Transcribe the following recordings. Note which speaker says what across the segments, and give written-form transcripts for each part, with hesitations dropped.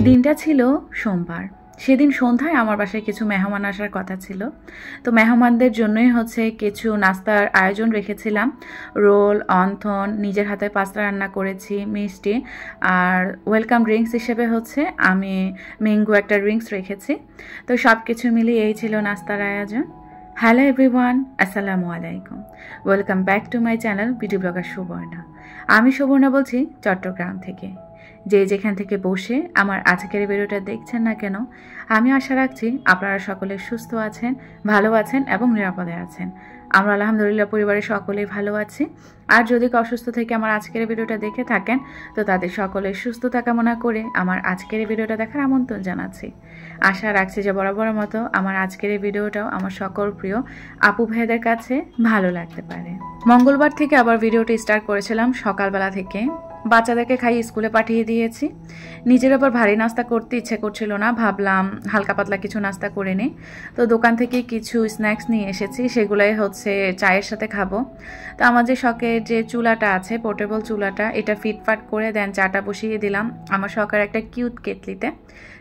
Speaker 1: দিনটা ছিল সোমবার। সেদিন সন্ধ্যায় আমার বাসায় কিছু মেহমান আসার কথা ছিল। তো মেহমানদের জন্যই কিছু নাস্তার আয়োজন রেখেছিলাম। রোল, অন্থন, নিজের হাতে পাস্তা রান্না করেছি, মিষ্টি, আর ওয়েলকাম ড্রিঙ্কস হিসেবে আমি ম্যাঙ্গো একটা ড্রিঙ্কস রেখেছি। তো সব কিছু মিলিয়ে এই ছিল নাস্তার আয়োজন। হ্যালো এভরিওয়ান, আসসালামু আলাইকুম। Welcome back to my channel beauty blogger Subarna. আমি সুবর্ণা বলছি চট্টগ্রাম থেকে। যে যেখান থেকে বসে আমার আজকের ভিডিওটা দেখছেন না কেন, আমি আশা রাখছি আপনারা সকলে সুস্থ আছেন, ভালো আছেন এবং নিরাপদে আছেন। আমরা আলহামদুলিল্লাহ পরিবারের সকলেই ভালো আছি। আর যদি অসুস্থ থেকে আমার আজকের ভিডিওটা দেখে থাকেন, তো তাদের সকলের সুস্থতা কামনা করে আমার আজকের ভিডিওটা দেখার আমন্ত্রণ জানাচ্ছি। আশা রাখছি যে বরাবরের মতো আমার আজকের এই ভিডিওটাও আমার সকল প্রিয় আপু ভাইদের কাছে ভালো লাগতে পারে। মঙ্গলবার থেকে আবার ভিডিওটি স্টার্ট করেছিলাম সকালবেলা থেকে। বাচ্চাদেরকে খাইয়ে স্কুলে পাঠিয়ে দিয়েছি। নিজের আবার ভারী নাস্তা করতে ইচ্ছে করছিল না, ভাবলাম হালকা পাতলা কিছু নাস্তা করে নিই। তো দোকান থেকে কিছু স্ন্যাক্স নিয়ে এসেছি, সেগুলাই চায়ের সাথে খাবো। তো আমার যে শখের যে চুলাটা আছে, পোর্টেবল চুলাটা, এটা ফিটফাট করে দেন চাটা বসিয়ে দিলাম আমার শখের একটা কিউট কেটলিতে।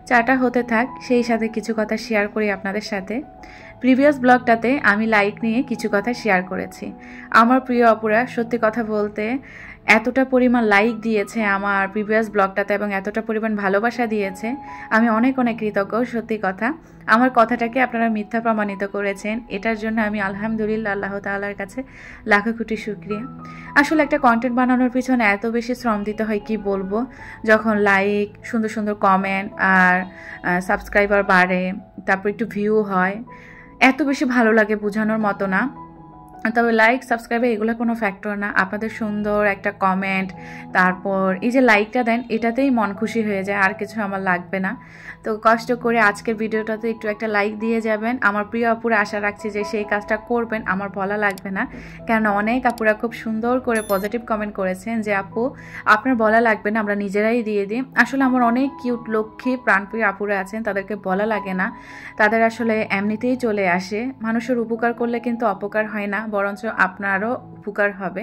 Speaker 1: চাটা হতে থাক, সেই সাথে কিছু কথা শেয়ার করি আপনাদের সাথে। প্রিভিয়াস ব্লগটাতে আমি লাইক নিয়ে কিছু কথা শেয়ার করেছি। আমার প্রিয় অপুরা সত্যি কথা বলতে এতটা পরিমাণ লাইক দিয়েছে আমার প্রিভিয়াস ব্লগটাতে এবং এতটা পরিমাণ ভালোবাসা দিয়েছে, আমি অনেক অনেক কৃতজ্ঞ। সত্যি কথা, আমার কথাটাকে আপনারা মিথ্যা প্রমাণিত করেছেন, এটার জন্য আমি আলহামদুলিল্লাহ আল্লাহ তাআলার কাছে লাখো কোটি শুকরিয়া। আসলে একটা কন্টেন্ট বানানোর পিছনে এত বেশি শ্রম দিতে হয় কি বলবো। যখন লাইক, সুন্দর সুন্দর কমেন্ট আর সাবস্ক্রাইবার বাড়ে, তারপর একটু ভিউ হয়, এত বেশি ভালো লাগে বোঝানোর মতো না। তবে লাইক, সাবস্ক্রাইব এগুলো কোনো ফ্যাক্টর না। আপনাদের সুন্দর একটা কমেন্ট, তারপর এই যে লাইকটা দেন, এটাতেই মন খুশি হয়ে যায়, আর কিছু আমার লাগবে না। তো কষ্ট করে আজকের ভিডিওটাতে একটু একটা লাইক দিয়ে যাবেন। আমার প্রিয় আপুরা আশা রাখছি যে সেই কাজটা করবেন, আমার বলা লাগবে না। কেন অনেক আপুরা খুব সুন্দর করে পজিটিভ কমেন্ট করেছেন যে আপু আপনার বলা লাগবে না, আমরা নিজেরাই দিয়ে দিই। আসলে আমার অনেক কিউট লক্ষ্মী প্রাণপ্রিয় আপুরা আছেন, তাদেরকে বলা লাগে না, তাদের আসলে এমনিতেই চলে আসে। মানুষের উপকার করলে কিন্তু অপকার হয় না, বরঞ্চ আপনারও উপকার হবে,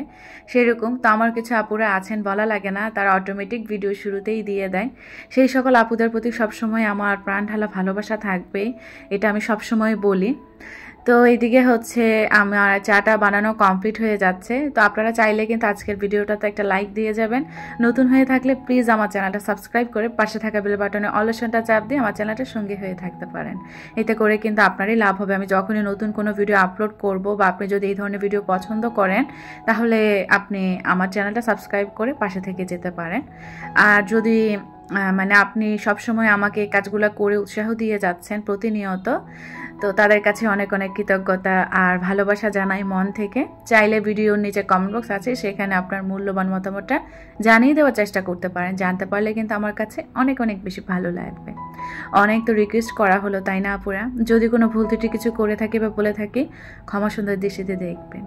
Speaker 1: সেরকম। তো আমার কিছু আপুরা আছেন বলা লাগে না, তারা অটোমেটিক ভিডিও শুরুতেই দিয়ে দেয়। সেই সকল আপুদের প্রতি সবসময় আমার প্রাণ ঢালা ভালোবাসা থাকবেই, এটা আমি সবসময় বলি। তো এইদিকে আমার চাটা বানানো কমপ্লিট হয়ে যাচ্ছে। তো আপনারা চাইলে কিন্তু আজকের ভিডিওটাতে একটা লাইক দিয়ে যাবেন। নতুন হয়ে থাকলে প্লিজ আমার চ্যানেলটা সাবস্ক্রাইব করে পাশে থাকা বেল বাটনে অল অপশনটা চাপ দিয়ে আমার চ্যানেলটার সঙ্গে হয়ে থাকতে পারেন। এতে করে কিন্তু আপনারই লাভ হবে। আমি যখনই নতুন কোনো ভিডিও আপলোড করব, বা আপনি যদি এই ধরনের ভিডিও পছন্দ করেন, তাহলে আপনি আমার চ্যানেলটা সাবস্ক্রাইব করে পাশে থেকে যেতে পারেন। আর যদি আপনি সবসময় আমাকে এই কাজগুলো করে উৎসাহ দিয়ে যাচ্ছেন প্রতিনিয়ত, তো তাদের কাছে অনেক অনেক কৃতজ্ঞতা আর ভালোবাসা জানাই মন থেকে। চাইলে ভিডিওর নিচে কমেন্ট বক্স আছে, সেখানে আপনার মূল্যবান মতামতটা জানিয়ে দেওয়ার চেষ্টা করতে পারেন। জানতে পারলে কিন্তু আমার কাছে অনেক অনেক বেশি ভালো লাগবে। অনেক তো রিকোয়েস্ট করা হলো, তাই না আপুরা? যদি কোনো ভুল ত্রুটি কিছু করে থাকি বা বলে থাকি, ক্ষমা সুন্দর দৃষ্টিতে দেখবেন।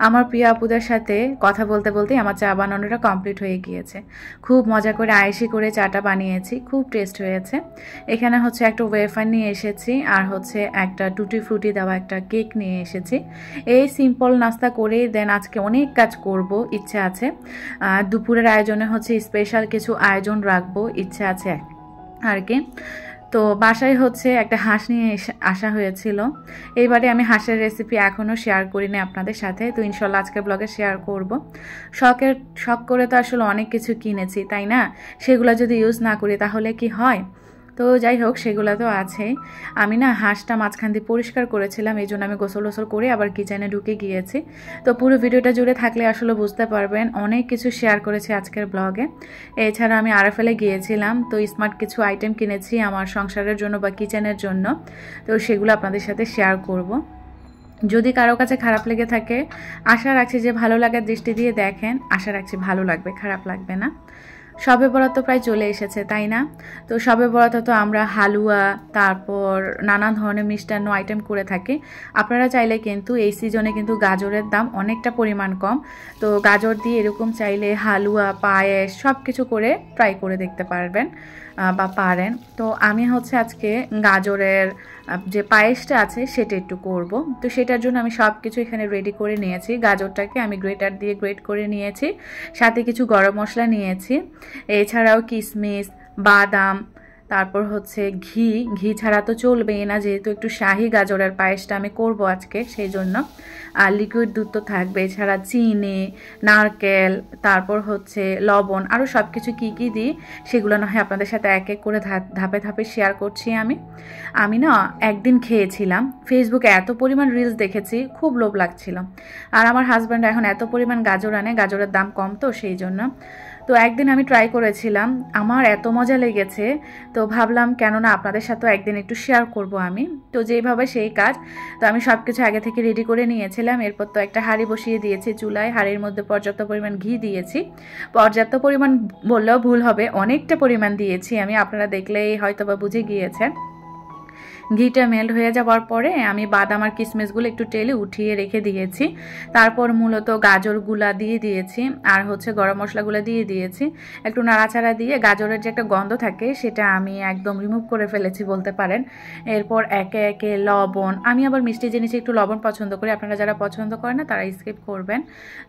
Speaker 1: আমার প্রিয় আপুদের সাথে কথা বলতে বলতেই আমার চা বানানোটা কমপ্লিট হয়ে গিয়েছে। খুব মজা করে আয়েশি করে চাটা বানিয়েছি, খুব টেস্ট হয়েছে। এখানে একটা ওয়েফার নিয়ে এসেছি, আর একটা টুটি ফ্রুটি দেওয়া একটা কেক নিয়ে এসেছি। এই সিম্পল নাস্তা করে দেন আজকে অনেক কাজ করব ইচ্ছে আছে। দুপুরের আয়োজনে স্পেশাল কিছু আয়োজন রাখবো ইচ্ছে আছে আর কি। তো বাসায় একটা হাঁস নিয়ে আসা হয়েছিল। এইবারে আমি হাঁসের রেসিপি এখনও শেয়ার করিনি আপনাদের সাথে, তো ইনশাল্লাহ আজকের ব্লগে শেয়ার করব। শখ করে তো আসলে অনেক কিছু কিনেছি, তাই না? সেগুলো যদি ইউজ না করি তাহলে কি হয়? তো যাই হোক, সেগুলো তো আছে। আমি হাঁসটা মাঝখান দিয়ে পরিষ্কার করেছিলাম, এই জন্য আমি গোসল করে আবার কিচেনে ঢুকে গিয়েছি। তো পুরো ভিডিওটা জুড়ে থাকলে আসলে বুঝতে পারবেন অনেক কিছু শেয়ার করেছি আজকের ব্লগে। এছাড়া আমি আরএফএলে গিয়েছিলাম, তো স্মার্ট কিছু আইটেম কিনেছি আমার সংসারের জন্য বা কিচেনের জন্য, তো সেগুলো আপনাদের সাথে শেয়ার করব। যদি কারো কাছে খারাপ লেগে থাকে, আশা রাখছি যে ভালো লাগার দৃষ্টি দিয়ে দেখেন, আশা রাখছি ভালো লাগবে, খারাপ লাগবে না। শবে বরাত তো প্রায় চলে এসেছে, তাই না? তো শবে বরাত তো আমরা হালুয়া, তারপর নানান ধরনের মিষ্টান্ন আইটেম করে থাকি। আপনারা চাইলে কিন্তু এই সিজনে কিন্তু গাজরের দাম অনেকটা পরিমাণ কম, তো গাজর দিয়ে এরকম চাইলে হালুয়া, পায়েস সব কিছু করে ট্রাই করে দেখতে পারবেন বা পারেন। তো আমি আজকে গাজরের যে পায়েসটা আছে সেটা একটু করব। তো সেটার জন্য আমি সব কিছু এখানে রেডি করে নিয়েছি। গাজরটাকে আমি গ্রেটার দিয়ে গ্রেট করে নিয়েছি, সাথে কিছু গরম মশলা নিয়েছি, এছাড়াও কিশমিশ, বাদাম, তারপর হচ্ছে ঘি, ঘি ছাড়া তো চলবেই না, যেহেতু একটু শাহি গাজরের পায়েসটা আমি করব আজকে সেই জন্য। আর লিকুইড দুধ তো থাকবে, এছাড়া চিনি, নারকেল, তারপর হচ্ছে লবণ, আরও সব কিছু কী কী দিই সেগুলো না হয় আপনাদের সাথে এক এক করে ধাপে ধাপে শেয়ার করছি। আমি না একদিন খেয়েছিলাম, ফেসবুকে এত পরিমাণ রিলস দেখেছি, খুব লোভ লাগছিল। আর আমার হাজব্যান্ড এখন এত পরিমাণ গাজর আনে, গাজরের দাম কম তো সেই জন্য। তো একদিন আমি ট্রাই করেছিলাম, আমার এত মজা লেগেছে, তো ভাবলাম কেননা আপনাদের সাথেও একদিন একটু শেয়ার করব আমি। তো যেইভাবে সেই কাজ, তো আমি সব কিছু আগে থেকে রেডি করে নিয়েছিলাম। এরপর তো একটা হাঁড়ি বসিয়ে দিয়েছি চুলায়, হাঁড়ির মধ্যে পর্যাপ্ত পরিমাণ ঘি দিয়েছি। পর্যাপ্ত পরিমাণ বললেও ভুল হবে, অনেকটা পরিমাণ দিয়েছি আমি, আপনারা দেখলেই হয়তো বা বুঝে গিয়েছেন। ঘিটা মেল্ট হয়ে যাওয়ার পরে আমি বাদাম আর কিশমিশগুলো একটু তেলে উঠিয়ে রেখে দিয়েছি। তারপর মূলত গাজরগুলা দিয়ে দিয়েছি, আর হচ্ছে গরম মশলাগুলো দিয়ে দিয়েছি। একটু নাড়াচাড়া দিয়ে গাজরের যে একটা গন্ধ থাকে সেটা আমি একদম রিমুভ করে ফেলেছি বলতে পারেন। এরপর একে একে লবণ, আমি আবার মিষ্টি জিনিসে একটু লবণ পছন্দ করি, আপনারা যারা পছন্দ করেন না তারা স্কিপ করবেন।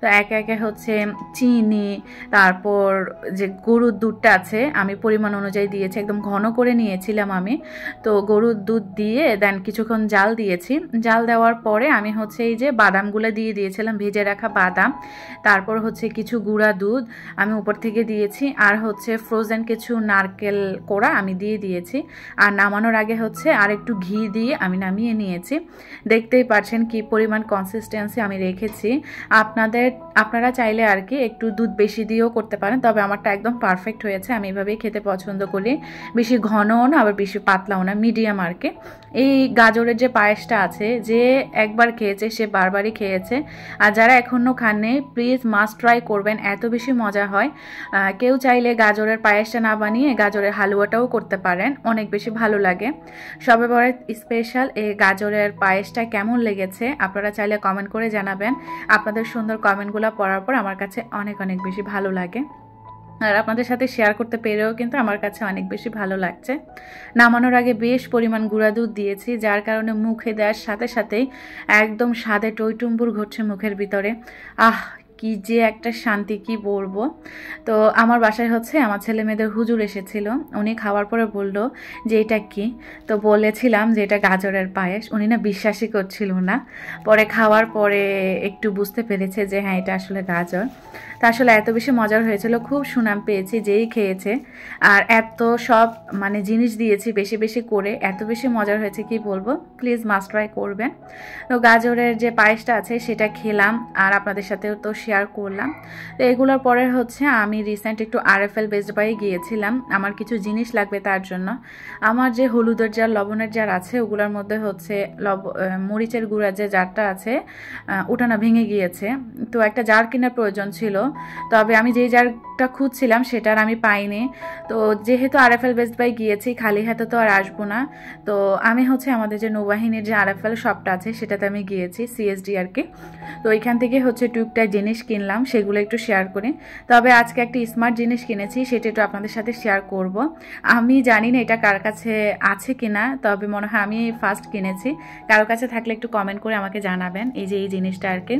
Speaker 1: তো একে একে হচ্ছে চিনি, তারপর যে গরুর দুধটা আছে আমি পরিমাণ অনুযায়ী দিয়েছি, একদম ঘন করে নিয়েছিলাম আমি। তো গরুর দুধ দিয়ে দেন কিছুক্ষণ জাল দিয়েছি। জাল দেওয়ার পরে আমি হচ্ছে এই যে বাদামগুলো দিয়ে দিয়েছিলাম, ভেজে রাখা বাদাম, তারপর হচ্ছে কিছু গুঁড়া দুধ আমি উপর থেকে দিয়েছি, আর হচ্ছে ফ্রোজেন কিছু নারকেল কোড়া আমি দিয়ে দিয়েছি। আর নামানোর আগে হচ্ছে আর একটু ঘি দিয়ে আমি নামিয়ে নিয়েছি। দেখতেই পাচ্ছেন কি পরিমাণ কনসিস্টেন্সি আমি রেখেছি। আপনারা চাইলে আর কি একটু দুধ বেশি দিয়েও করতে পারেন, তবে আমারটা একদম পারফেক্ট হয়েছে। আমি এভাবেই খেতে পছন্দ করি, বেশি ঘনও না আবার বেশি পাতলাও না, মিডিয়াম আর কি। এই গাজরের যে পায়েসটা আছে, যে একবার খেয়েছে সে বারবারই খেয়েছে, আর যারা এখনও খাননি প্লিজ মাস্ট ট্রাই করবেন, এত বেশি মজা হয়। কেউ চাইলে গাজরের পায়েসটা না বানিয়ে গাজরের হালুয়াটাও করতে পারেন, অনেক বেশি ভালো লাগে। শবে বরাত স্পেশাল এই গাজরের পায়েসটা কেমন লেগেছে আপনারা চাইলে কমেন্ট করে জানাবেন। আপনাদের সুন্দর কমেন্টগুলো পড়ার পর আমার কাছে অনেক অনেক বেশি ভালো লাগে, আর আপনাদের সাথে শেয়ার করতে পেরেও কিন্তু আমার কাছে অনেক বেশি ভালো লাগছে। নামানোর আগে বেশ পরিমাণ গুঁড়া দুধ দিয়েছি, যার কারণে মুখে দেওয়ার সাথে সাথেই একদম স্বাদে টইটুম্বুর ঘটছে মুখের ভিতরে। আহ, কি যে একটা শান্তি, কি বলবো। তো আমার বাসায় হচ্ছে আমার ছেলে মেয়েদের হুজুর এসেছিল, উনি খাওয়ার পরে বলল যে এটা কি, তো বলেছিলাম যে এটা গাজরের পায়েস। উনি না বিশ্বাসই করছিল না, পরে খাওয়ার পরে একটু বুঝতে পেরেছে যে হ্যাঁ এটা আসলে গাজর। তা আসলে এত বেশি মজার হয়েছিল, খুব সুনাম পেয়েছি যেই খেয়েছে। আর এত সব মানে জিনিস দিয়েছি বেশি বেশি করে, এত বেশি মজার হয়েছে কি বলবো, প্লিজ মাস্ট ট্রাই করবেন। তো গাজরের যে পায়েসটা আছে সেটা খেলাম, আর আপনাদের সাথেও তো শেয়ার করলাম। তো এগুলোর পরে হচ্ছে আমি রিসেন্ট একটু RFL বেস্ট বাই গিয়েছিলাম, আমার কিছু জিনিস লাগবে তার জন্য। আমার যে হলুদের জার, লবণের জার আছে ওগুলোর মধ্যে হচ্ছে মরিচের গুঁড়া যে জারটা আছে ওটা না ভেঙে গিয়েছে, তো একটা জার কেনার প্রয়োজন ছিল। তবে আমি যেই জারটা খুঁজছিলাম সেটার আমি পাইনি। তো যেহেতু RFL বেস্ট বাই গিয়েছি, খালি হাতে তো আর আসবো না। তো আমি হচ্ছে আমাদের যে নৌবাহিনীর যে RFL শপটা আছে সেটাতে আমি গিয়েছি, CSD আর কি। তো ওইখান থেকে হচ্ছে টুকটাক জিনিস কিনলাম, সেগুলো একটু শেয়ার করি। তবে আজকে একটা স্মার্ট জিনিস কিনেছি, সেটা একটু আপনাদের সাথে শেয়ার করব। আমি জানি না এটা কার কাছে আছে কিনা, তবে মনে হয় আমি ফার্স্ট কিনেছি। কারো কাছে থাকলে একটু কমেন্ট করে আমাকে জানাবেন। এই যে এই জিনিসটা আর কি,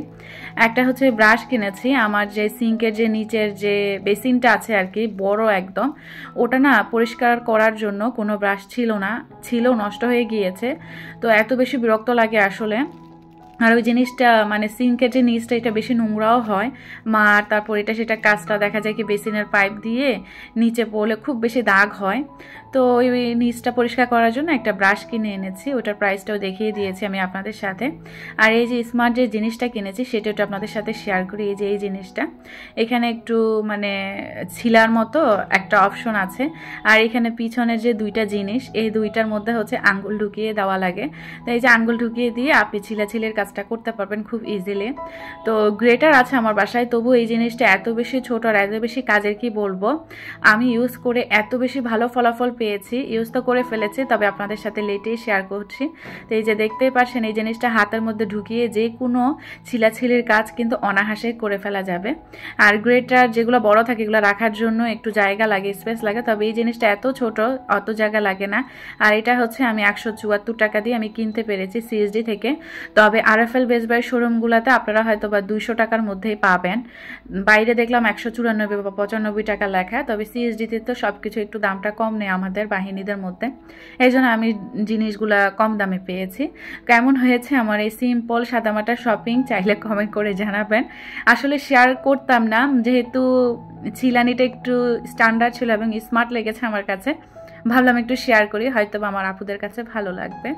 Speaker 1: একটা হচ্ছে ব্রাশ কিনেছি। আমার যে সিঙ্কের যে নিচের যে বেসিনটা আছে আর কি, বড় একদম, ওটা না পরিষ্কার করার জন্য কোনো ব্রাশ ছিল না, নষ্ট হয়ে গিয়েছে। তো এত বেশি বিরক্ত লাগে আসলে। আর ওই জিনিসটা মানে সিঙ্কের যে নিচটা এটা বেশি নোংরাও হয়, তারপর এটা সেটা কাজটা দেখা যায় কি বেসিনের পাইপ দিয়ে নিচে পড়লে খুব বেশি দাগ হয়। তো ওই নিচটা পরিষ্কার করার জন্য একটা ব্রাশ কিনে এনেছি, ওটার প্রাইসটাও দেখিয়ে দিয়েছি আমি আপনাদের সাথে। আর এই যে স্মার্ট যে জিনিসটা কিনেছি সেটা একটু আপনাদের সাথে শেয়ার করি। এই যে এই জিনিসটা, এখানে একটু মানে ছিলার মতো একটা অপশন আছে, আর এখানে পিছনের যে দুইটা জিনিস, এই দুইটার মধ্যে হচ্ছে আঙ্গুল ঢুকিয়ে দেওয়া লাগে। তো এই যে আঙ্গুল ঢুকিয়ে দিয়ে আপনি ছিলাছিলের কাজটা করতে পারবেন খুব ইজিলি। তো গ্রেটার আছে আমার বাসায়, তবু এই জিনিসটা এত বেশি ছোট আর এত বেশি কাজের, কি বলবো। আমি ইউজ করে এত বেশি ভালো ফলাফল পেয়েছি, ইউজ তো করে ফেলেছি, তবে আপনাদের সাথে লেটেই শেয়ার করছি। তো এই যে দেখতেই পাচ্ছেন, এই জিনিসটা হাতের মধ্যে ঢুকিয়ে যে কোনো ছিলাছিলির কাজ কিন্তু অনায়াসে করে ফেলা যাবে। আর গ্রেটার যেগুলো বড় থাকে এগুলো রাখার জন্য একটু জায়গা লাগে, স্পেস লাগে, তবে এই জিনিসটা এত ছোট, অত জায়গা লাগে না। আর এটা হচ্ছে আমি 174 টাকা দিয়ে আমি কিনতে পেরেছি CSD থেকে। তবে আর RFL বেস্ট বাই শোরুমগুলোতে আপনারা হয়তো বা 200 টাকার মধ্যেই পাবেন, বাইরে দেখলাম 194 বা 95 টাকা লেখা। তবে CSDতে তো সব কিছু একটু দামটা কম নেই আমাদের বাহিনীদের মধ্যে, এই জন্য আমি জিনিসগুলা কম দামে পেয়েছি। কেমন হয়েছে আমার এই সিম্পল সাদামাটা শপিং চাইলে কমেন্ট করে জানাবেন। আসলে শেয়ার করতাম না, যেহেতু চিলানিটা একটু স্ট্যান্ডার্ড ছিল এবং স্মার্ট লেগেছে আমার কাছে, ভাবলাম একটু শেয়ার করি, হয়তো আমার আপুদের কাছে ভালো লাগবে।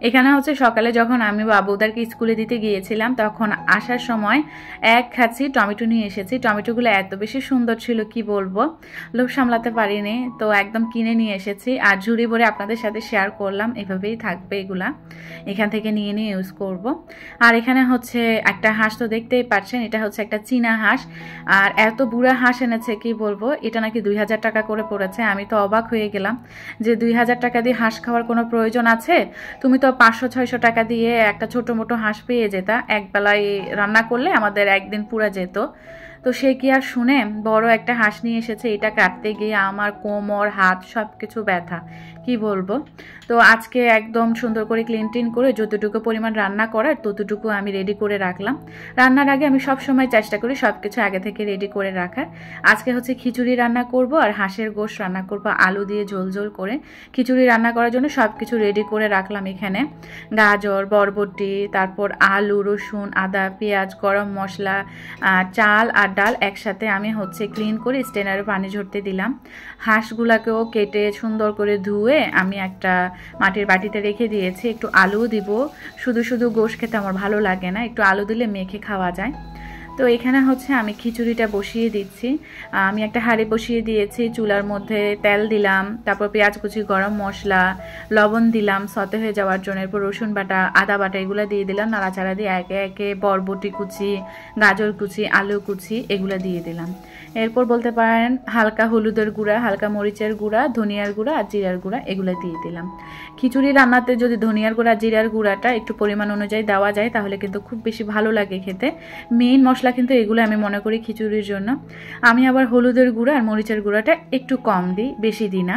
Speaker 1: এখানে হচ্ছে সকালে যখন আমি বাবুদারকে স্কুলে দিতে গিয়েছিলাম তখন আসার সময় এক খাচ্ছি টমেটো নিয়ে এসেছি। টমেটোগুলো এত বেশি সুন্দর ছিল কি বলবো, লোভ সামলাতে পারিনি, তো একদম কিনে নিয়ে এসেছি আর ঝুড়ি ভরে আপনাদের সাথে শেয়ার করলাম। এভাবেই থাকবে এগুলা, এখান থেকে নিয়ে নিয়ে ইউজ করব। আর এখানে হচ্ছে একটা হাঁস, তো দেখতেই পাচ্ছেন এটা হচ্ছে একটা চীনা হাঁস, আর এত বুড়া হাঁস এনেছে কি বলবো, এটা নাকি 2000 টাকা করে পড়েছে। আমি তো অবাক হয়ে গেলাম যে 2000 টাকা দিয়ে হাঁস খাওয়ার কোনো প্রয়োজন আছে? তুমি তো 500-600 টাকা দিয়ে একটা ছোট মোটো হাঁস পেয়ে যেতা, একবেলায় রান্না করলে আমাদের একদিন পুরা যেত। তো সে কি আর শুনে, বড় একটা হাঁস নিয়ে এসেছে, এটা কাটতে গিয়ে আমার কোমর হাত সব কিছু ব্যথা, কি বলবো। তো আজকে একদম সুন্দর করে ক্লিন টিন করে যতটুকু পরিমাণ রান্না করার ততটুকু আমি রেডি করে রাখলাম। রান্নার আগে আমি সব সময় চেষ্টা করি সব কিছু আগে থেকে রেডি করে রাখার। আজকে হচ্ছে খিচুড়ি রান্না করব আর হাঁসের গোশত রান্না করব আলু দিয়ে ঝোল ঝোল করে। খিচুড়ি রান্না করার জন্য সব কিছু রেডি করে রাখলাম। এখানে গাজর, বরবটি, তারপর আলু, রসুন, আদা, পেঁয়াজ, গরম মশলা, চাল আর ডাল একসাথে আমি হচ্ছে ক্লিন করে স্টেনারে পানি ঝরতে দিলাম। হাঁসগুলাকেও কেটে সুন্দর করে ধুয়ে আমি একটা মাটির বাটিতে রেখে দিয়েছি। একটু আলু দিব, শুধু শুধু গোশ খেতে আমার ভালো লাগে না, একটু আলু দিলে মেখে খাওয়া যায়। তো এখানে হচ্ছে আমি খিচুড়িটা বসিয়ে দিচ্ছি। আমি একটা হাঁড়ি বসিয়ে দিয়েছি, চুলার মধ্যে তেল দিলাম, তারপর পেঁয়াজ কুচি, গরম মশলা, লবণ দিলাম সতে হয়ে যাওয়ার জন্য, এরপর রসুন বাটা, আদা বাটা এগুলো দিয়ে দিলাম। নাড়াচাড়া দিয়ে একে একে বরবটি কুচি, গাজর কুচি, আলু কুচি এগুলো দিয়ে দিলাম। এরপর বলতে পারেন হালকা হলুদের গুঁড়া, হালকা মরিচের গুঁড়া, ধনিয়ার গুঁড়া আর জিরার গুঁড়া এগুলো দিয়ে দিলাম। খিচুড়ি রান্নাতে যদি ধনিয়ার গুঁড়া, জিরার গুঁড়াটা একটু পরিমাণ অনুযায়ী দেওয়া যায় তাহলে কিন্তু খুব বেশি ভালো লাগে খেতে। মেইন মশলা কিন্তু এগুলো আমি মনে করি খিচুড়ির জন্য। আমি আবার হলুদের গুঁড়া আর মরিচের গুঁড়াটা একটু কম দিই, বেশি দিই না,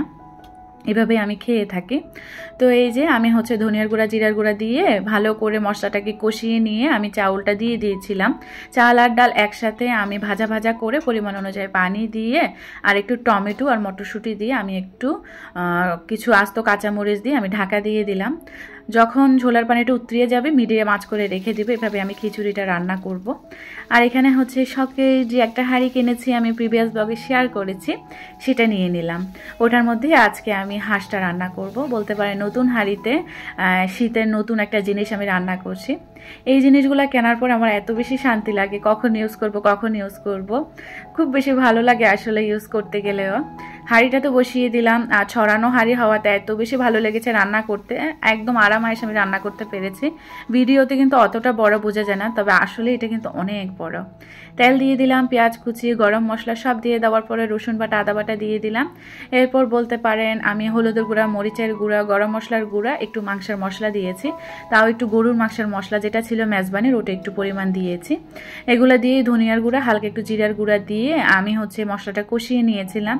Speaker 1: এভাবে আমি খেয়ে থাকি। তো এই যে আমি হচ্ছে ধনিয়ার গুঁড়া, জিরার গুঁড়া দিয়ে ভালো করে মশলাটাকে কষিয়ে নিয়ে আমি চাউলটা দিয়ে দিয়েছিলাম। চাল আর ডাল একসাথে আমি ভাজা ভাজা করে পরিমাণ অনুযায়ী পানি দিয়ে আর একটু টমেটো আর মটরশুঁটি দিয়ে আমি একটু কিছু আস্ত কাঁচামরিচ দিয়ে আমি ঢাকা দিয়ে দিলাম। যখন ঝোলার পানিটা উতরিয়ে যাবে মিডিয়াম আঁচ করে রেখে দেবে, এভাবে আমি খিচুড়িটা রান্না করব। আর এখানে হচ্ছে শখে যে একটা হাঁড়ি কিনেছি, আমি প্রিভিয়াস ব্লগে শেয়ার করেছি, সেটা নিয়ে নিলাম। ওটার মধ্যে আজকে আমি হাঁসটা রান্না করব। বলতে পারে নতুন হাঁড়িতে শীতের নতুন একটা জিনিস আমি রান্না করছি। এই জিনিসগুলো কেনার পর আমার এত বেশি শান্তি লাগে, কখন ইউজ করব, খুব বেশি ভালো লাগে আসলে ইউজ করতে গেলেও। হাঁড়িটা তো বসিয়ে দিলাম, আর ছড়ানো হাঁড়ি হওয়াতে এত বেশি ভালো লেগেছে রান্না করতে, একদম আরামায়েশ আমি রান্না করতে পেরেছি। ভিডিওতে কিন্তু অতটা বড় বোঝা যায় না, তবে আসলে এটা কিন্তু অনেক বড়। তেল দিয়ে দিলাম, পেঁয়াজ কুচি, গরম মশলা সব দিয়ে দেওয়ার পরে রসুন বাটা, আদা বাটা দিয়ে দিলাম। এরপর বলতে পারেন আমি হলুদের গুঁড়া, মরিচের গুঁড়া, গরম মশলার গুঁড়া, একটু মাংসের মশলা দিয়েছি, তাও একটু গরুর মাংসের মশলা যেটা ছিল মেজবানির ওটা একটু পরিমাণ দিয়েছি। এগুলো দিয়ে ধনিয়ার গুঁড়া, হালকা একটু জিরার গুঁড়া দিয়ে আমি হচ্ছে মশলাটা কষিয়ে নিয়েছিলাম।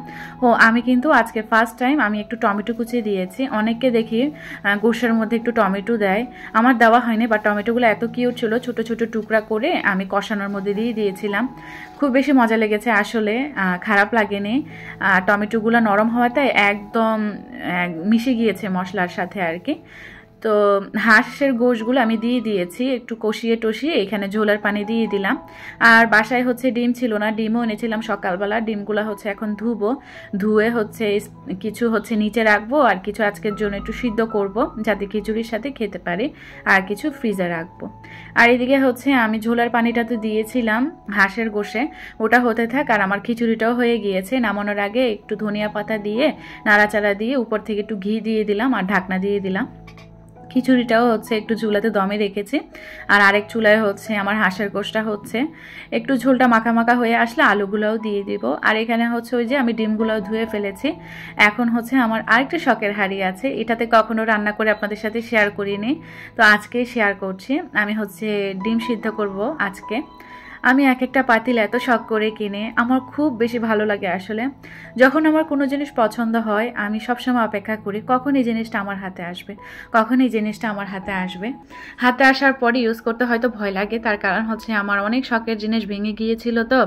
Speaker 1: আমি কিন্তু আজকে ফার্স্ট টাইম আমি একটু টমেটো কুচি দিয়েছি। অনেককে দেখি গোশের মধ্যে একটু টমেটো দেয়, আমার দেওয়া হয়নি, বা টমেটোগুলো এত কিউট ছিল, ছোট ছোট টুকরা করে আমি কষানোর মধ্যে দিয়ে দিয়েছিলাম। খুব বেশি মজা লেগেছে আসলে, খারাপ লাগেনি। টমেটোগুলো নরম হওয়াতে একদম মিশে গিয়েছে মশলার সাথে আর কি। তো হাঁসের গোশগুলো আমি দিয়ে দিয়েছি, একটু কষিয়ে টষিয়ে এখানে ঝোলার পানি দিয়ে দিলাম। আর বাসায় হচ্ছে ডিম ছিল না, ডিমও এনেছিলাম সকালবেলা। ডিমগুলো হচ্ছে এখন ধুয়ে হচ্ছে কিছু হচ্ছে নিচে রাখবো আর কিছু আজকের জন্য একটু সিদ্ধ করব যাতে খিচুড়ির সাথে খেতে পারি, আর কিছু ফ্রিজে রাখবো। আর এদিকে হচ্ছে আমি ঝোলার পানিটা তো দিয়েছিলাম হাঁসের গোশে, ওটা হতে থাক। আর আমার খিচুড়িটাও হয়ে গিয়েছে। নামানোর আগে একটু ধনিয়া পাতা দিয়ে নাড়াচাড়া দিয়ে উপর থেকে একটু ঘি দিয়ে দিলাম আর ঢাকনা দিয়ে দিলাম। খিচুড়িটাও হচ্ছে একটু চুলাতে দমে রেখেছি, আর আরেক চুলায় হচ্ছে আমার হাঁসের গোশটা হচ্ছে। একটু ঝোলটা মাখা মাখা হয়ে আসলে আলুগুলোও দিয়ে দিব। আর এখানে হচ্ছে ওই যে আমি ডিমগুলোও ধুয়ে ফেলেছি। এখন হচ্ছে আমার আরেকটা শখের হাঁড়ি আছে, এটাতে কখনো রান্না করে আপনাদের সাথে শেয়ার করিনি, তো আজকে শেয়ার করছি। আমি হচ্ছে ডিম সিদ্ধ করব আজকে। আমি এক একটা পাতিল এত শখ করে কিনে আমার খুব বেশি ভালো লাগে আসলে। যখন আমার কোনো জিনিস পছন্দ হয় আমি সবসময় অপেক্ষা করি কখন এই জিনিসটা আমার হাতে আসবে, কখন এই জিনিসটা আমার হাতে আসবে। হাতে আসার পরে ইউজ করতে হয়তো ভয় লাগে, তার কারণ হচ্ছে আমার অনেক শখের জিনিস ভেঙে গিয়েছিল, তো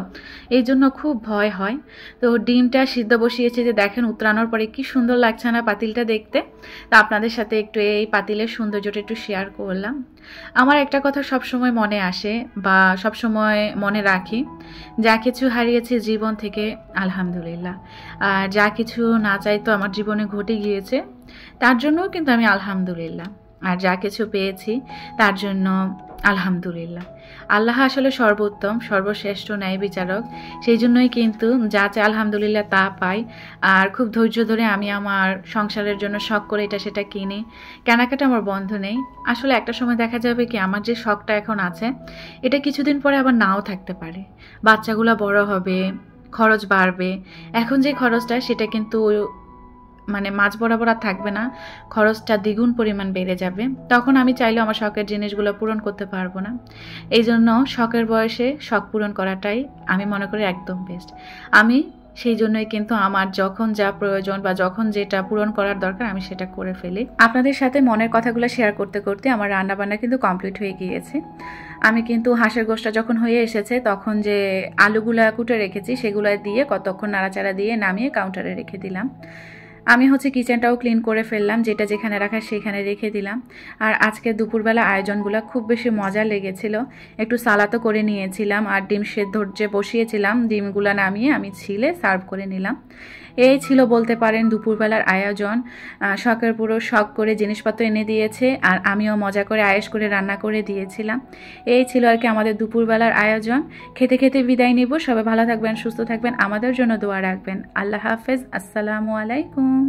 Speaker 1: এই জন্য খুব ভয় হয়। তো ডিমটা সিদ্ধ বসিয়েছি, যে দেখেন উতরানোর পরে কি সুন্দর লাগছে না পাতিলটা দেখতে। তা আপনাদের সাথে একটু এই পাতিলের সৌন্দর্যটা একটু শেয়ার করলাম। আমার একটা কথা সবসময় মনে আসে বা সবসময় মনে রাখি, যা কিছু হারিয়েছি জীবন থেকে আলহামদুলিল্লাহ, আর যা কিছু না চাইতো আমার জীবনে ঘটে গিয়েছে তার জন্যও কিন্তু আমি আলহামদুলিল্লাহ, আর যা কিছু পেয়েছি তার জন্য আলহামদুলিল্লাহ। আল্লাহ আসলে সর্বোত্তম, সর্বশ্রেষ্ঠ ন্যায় বিচারক, সেই জন্যই কিন্তু যা চাই আলহামদুলিল্লাহ তা পাই। আর খুব ধৈর্য ধরে আমি আমার সংসারের জন্য শখ করে এটা সেটা কিনি, কেনাকাটা আমার বন্ধ নেই। আসলে একটা সময় দেখা যাবে কি আমার যে শখটা এখন আছে এটা কিছুদিন পরে আবার নাও থাকতে পারে, বাচ্চাগুলো বড় হবে, খরচ বাড়বে। এখন যে খরচটা সেটা কিন্তু মানে মাঝ বরাবর আর থাকবে না, খরচটা দ্বিগুণ পরিমাণ বেড়ে যাবে। তখন আমি চাইলেও আমার শখের জিনিসগুলো পূরণ করতে পারবো না। এই জন্য শখের বয়সে শখ পূরণ করাটাই আমি মনে করি একদম বেস্ট। আমি সেই জন্যই কিন্তু আমার যখন যা প্রয়োজন বা যখন যেটা পূরণ করার দরকার আমি সেটা করে ফেলি। আপনাদের সাথে মনের কথাগুলো শেয়ার করতে করতে আমার রান্নাবান্না কিন্তু কমপ্লিট হয়ে গিয়েছে। আমি কিন্তু হাঁসের গোশটা যখন হয়ে এসেছে তখন যে আলুগুলা কুটে রেখেছি সেগুলো দিয়ে কতক্ষণ নাড়াচাড়া দিয়ে নামিয়ে কাউন্টারে রেখে দিলাম। আমি হচ্ছে কিচেনটাও ক্লিন করে ফেললাম, যেটা যেখানে রাখা সেখানে রেখে দিলাম। আর আজকে দুপুরবেলা আয়োজনগুলো খুব বেশি মজা লেগেছিল। একটু সালাদও করে নিয়েছিলাম আর ডিম সেদ্ধ যে বসিয়েছিলাম, ডিমগুলো নামিয়ে আমি ছিলে সার্ভ করে নিলাম। এই ছিল বলতে পারেন দুপুরবেলার আয়োজন। শখের পুরো শখ করে জিনিসপত্র এনে দিয়েছে আর আমিও মজা করে আয়েশ করে রান্না করে দিয়েছিলাম। এই ছিল আর কি আমাদের দুপুরবেলার আয়োজন। খেতে খেতে বিদায় নিব। সবাই ভালো থাকবেন, সুস্থ থাকবেন, আমাদের জন্য দোয়া রাখবেন। আল্লাহ হাফেজ, আসসালামু আলাইকুম।